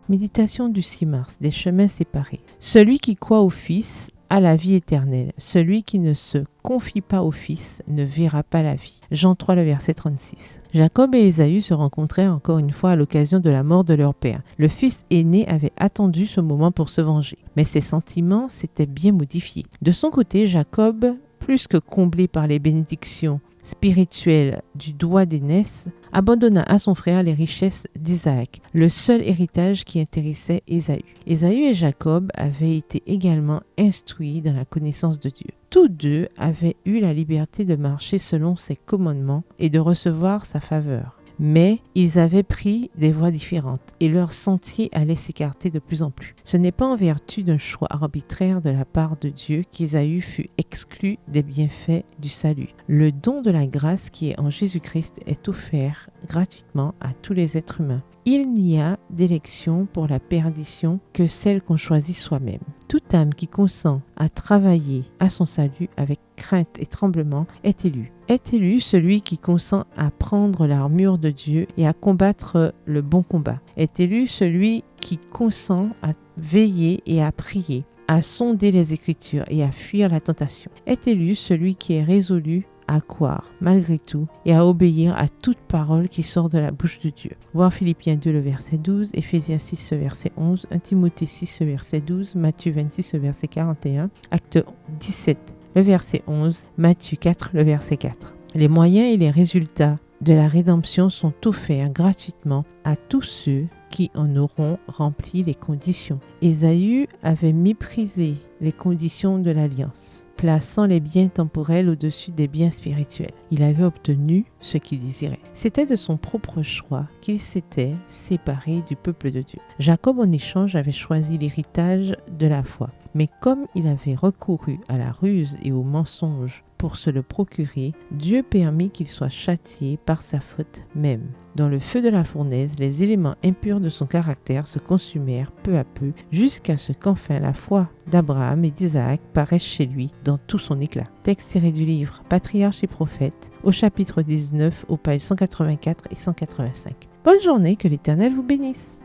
Méditation du 6 mars, des chemins séparés. Celui qui croit au Fils a la vie éternelle. Celui qui ne se confie pas au Fils ne verra pas la vie. Jean 3, le verset 36. Jacob et Ésaü se rencontrèrent encore une fois à l'occasion de la mort de leur père. Le fils aîné avait attendu ce moment pour se venger, mais ses sentiments s'étaient bien modifiés. De son côté, Jacob, plus que comblé par les bénédictions spirituelle du doigt d'aînesse, abandonna à son frère les richesses d'Isaac, le seul héritage qui intéressait Ésaü. Ésaü et Jacob avaient été également instruits dans la connaissance de Dieu. Tous deux avaient eu la liberté de marcher selon ses commandements et de recevoir sa faveur. Mais ils avaient pris des voies différentes et leur sentier allait s'écarter de plus en plus. Ce n'est pas en vertu d'un choix arbitraire de la part de Dieu qu'Ésaü fut exclu des bienfaits du salut. Le don de la grâce qui est en Jésus-Christ est offert gratuitement à tous les êtres humains. Il n'y a d'élection pour la perdition que celle qu'on choisit soi-même. Toute âme qui consent à travailler à son salut avec crainte et tremblement est élue. Est élu celui qui consent à prendre l'armure de Dieu et à combattre le bon combat. Est élu celui qui consent à veiller et à prier, à sonder les Écritures et à fuir la tentation. Est élu celui qui est résolu à croire malgré tout et à obéir à toute parole qui sort de la bouche de Dieu. Voir Philippiens 2, le verset 12, Éphésiens 6, le verset 11, 1 Timothée 6, le verset 12, Matthieu 26, le verset 41, Actes 17, le verset 11, Matthieu 4, le verset 4. Les moyens et les résultats de la rédemption sont offerts gratuitement à tous ceux qui en auront rempli les conditions. Ésaü avait méprisé les conditions de l'alliance, plaçant les biens temporels au-dessus des biens spirituels. Il avait obtenu ce qu'il désirait. C'était de son propre choix qu'il s'était séparé du peuple de Dieu. Jacob, en échange, avait choisi l'héritage de la foi. Mais comme il avait recouru à la ruse et au mensonge pour se le procurer, Dieu permit qu'il soit châtié par sa faute même. Dans le feu de la fournaise, les éléments impurs de son caractère se consumèrent peu à peu jusqu'à ce qu'enfin la foi d'Abraham et d'Isaac paraisse chez lui dans tout son éclat. Texte tiré du livre Patriarches et prophètes, au chapitre 19, aux pages 184 et 185. Bonne journée, que l'Éternel vous bénisse.